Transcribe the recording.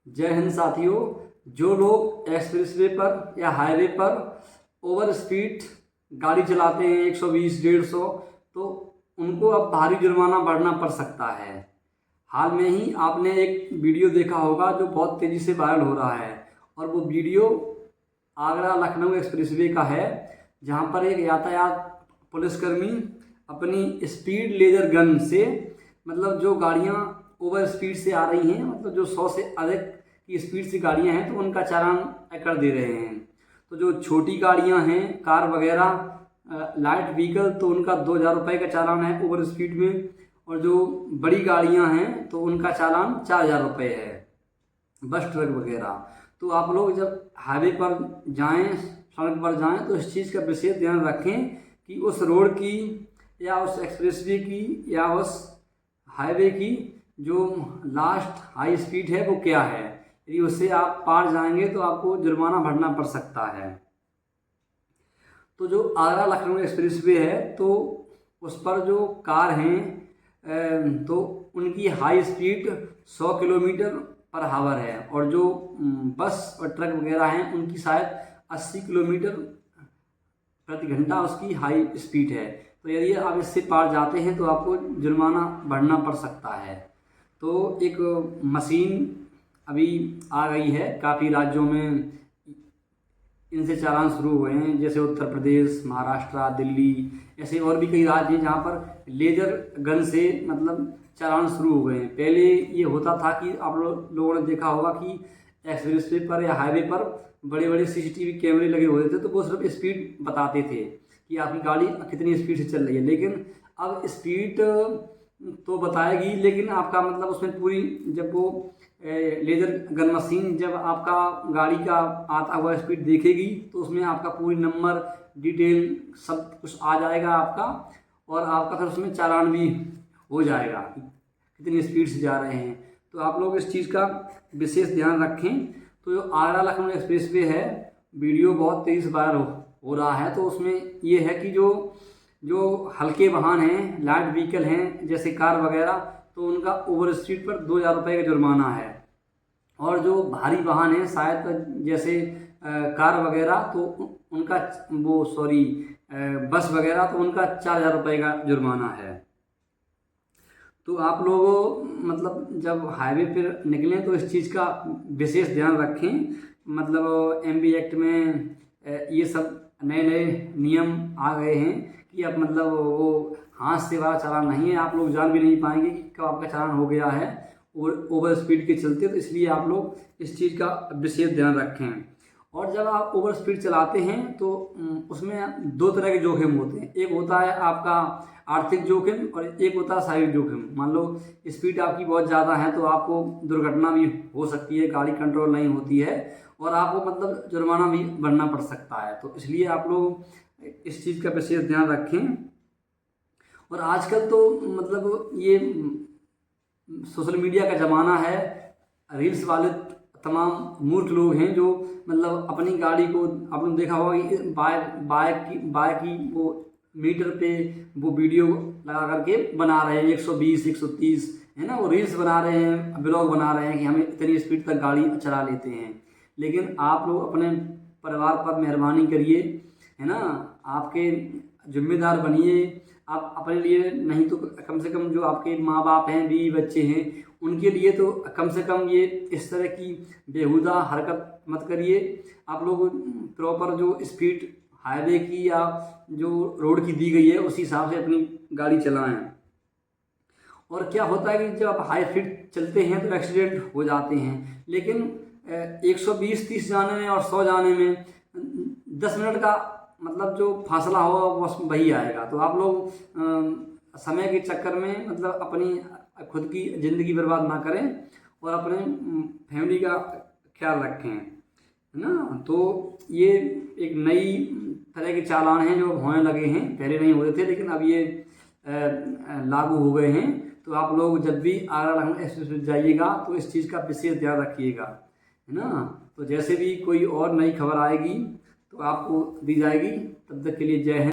जय हिंद साथियों। जो लोग एक्सप्रेसवे पर या हाईवे पर ओवर स्पीड गाड़ी चलाते हैं 120 150, तो उनको अब भारी जुर्माना भरना पड़ सकता है। हाल में ही आपने एक वीडियो देखा होगा जो बहुत तेज़ी से वायरल हो रहा है, और वो वीडियो आगरा लखनऊ एक्सप्रेसवे का है, जहां पर एक यातायात पुलिसकर्मी अपनी स्पीड लेजर गन से मतलब जो गाड़ियां ओवर स्पीड से आ रही हैं, मतलब जो 100 से अधिक की स्पीड से गाड़ियां हैं, तो उनका चालान कर दे रहे हैं। तो जो छोटी गाड़ियां हैं, कार वगैरह, लाइट व्हीकल, तो उनका 2000 रुपये का चालान है ओवर स्पीड में, और जो बड़ी गाड़ियां हैं तो उनका चालान 4000 रुपये है, बस ट्रक वगैरह। तो आप लोग जब हाईवे पर जाएं, सड़क पर जाएं, तो इस चीज़ का विशेष ध्यान रखें कि उस रोड की या उस एक्सप्रेसवे की या उस हाईवे की जो लास्ट हाई स्पीड है वो क्या है। यदि उससे आप पार जाएंगे तो आपको जुर्माना भरना पड़ सकता है। तो जो आगरा लखनऊ एक्सप्रेसवे है, तो उस पर जो कार हैं तो उनकी हाई स्पीड 100 किलोमीटर पर हावर है, और जो बस और ट्रक वगैरह हैं उनकी शायद 80 किलोमीटर प्रति घंटा उसकी हाई स्पीड है। तो यदि आप इससे पार जाते हैं तो आपको जुर्माना भरना पड़ सकता है। तो एक मशीन अभी आ गई है, काफ़ी राज्यों में इनसे चालान शुरू हुए हैं, जैसे उत्तर प्रदेश, महाराष्ट्र, दिल्ली, ऐसे और भी कई राज्य हैं जहाँ पर लेजर गन से मतलब चालान शुरू हो गए हैं। पहले ये होता था कि आप लोगों ने देखा होगा कि एक्सप्रेसवे पर या हाईवे पर बड़े बड़े सीसीटीवी कैमरे लगे हुए थे, तो वो सिर्फ स्पीड बताते थे कि आपकी गाड़ी कितनी स्पीड से चल रही है। लेकिन अब स्पीड तो बताएगी, लेकिन आपका मतलब उसमें पूरी, जब वो लेजर गन मशीन जब आपका गाड़ी का आता हुआ स्पीड देखेगी, तो उसमें आपका पूरी नंबर, डिटेल सब कुछ आ जाएगा आपका, और आपका फिर उसमें चालान भी हो जाएगा कि कितनी स्पीड से जा रहे हैं। तो आप लोग इस चीज़ का विशेष ध्यान रखें। तो जो आगरा लखनऊ एक्सप्रेसवे है, वीडियो बहुत तेज़ी से वायरल हो रहा है, तो उसमें ये है कि जो हल्के वाहन हैं, लाइट व्हीकल हैं, जैसे कार वगैरह, तो उनका ओवर स्पीड पर 2000 रुपये का जुर्माना है। और जो भारी वाहन हैं, शायद जैसे कार वगैरह, तो उनका बस वगैरह, तो उनका 4000 रुपये का जुर्माना है। तो आप लोग मतलब जब हाईवे पर निकलें तो इस चीज़ का विशेष ध्यान रखें। मतलब MB एक्ट में ये सब नए नए नियम आ गए हैं कि अब मतलब वो हाथ से वाला चालान नहीं है, आप लोग जान भी नहीं पाएंगे कि कब आपका चालान हो गया है और ओवर स्पीड के चलते। तो इसलिए आप लोग इस चीज़ का विशेष ध्यान रखें। और जब आप ओवर स्पीड चलाते हैं तो उसमें दो तरह के जोखिम होते हैं। एक होता है आपका आर्थिक जोखिम, और एक होता है शारीरिक जोखिम। मान लो स्पीड आपकी बहुत ज़्यादा है तो आपको दुर्घटना भी हो सकती है, गाड़ी कंट्रोल नहीं होती है, और आपको मतलब जुर्माना भी भरना पड़ सकता है। तो इसलिए आप लोग इस चीज़ का विशेष ध्यान रखें। और आजकल तो मतलब ये सोशल मीडिया का ज़माना है, रील्स वाले तमाम मूर्ख लोग हैं जो मतलब अपनी गाड़ी को, आपने देखा होगा कि बाइक की वो मीटर पे वो वीडियो लगा करके बना रहे हैं 120 130, है ना, वो रील्स बना रहे हैं, ब्लॉग बना रहे हैं कि हमें इतनी स्पीड तक गाड़ी चला लेते हैं। लेकिन आप लोग अपने परिवार पर मेहरबानी करिए, है ना, आपके जिम्मेदार बनिए। आप अपने लिए नहीं तो कम से कम जो आपके माँ बाप हैं, बीवी बच्चे हैं, उनके लिए तो कम से कम ये इस तरह की बेहुदा हरकत मत करिए। आप लोग प्रॉपर जो स्पीड हाईवे की या जो रोड की दी गई है उसी हिसाब से अपनी गाड़ी चलाएं। और क्या होता है कि जब आप हाई स्पीड चलते हैं तो एक्सीडेंट हो जाते हैं, लेकिन 120-30 जाने में और 100 जाने में 10 मिनट का मतलब जो फासला होगा बस वही आएगा। तो आप लोग समय के चक्कर में मतलब अपनी खुद की ज़िंदगी बर्बाद ना करें और अपने फैमिली का ख्याल रखें, है ना। तो ये एक नई तरह के चालान हैं जो होने लगे हैं, पहले नहीं होते थे, लेकिन अब ये लागू हो गए हैं। तो आप लोग जब भी आगरा लखनऊ एक्सप्रेस जाइएगा तो इस चीज़ का विशेष ध्यान रखिएगा, है ना। तो जैसे भी कोई और नई खबर आएगी तो आपको दी जाएगी। तब तक के लिए जय हिंद।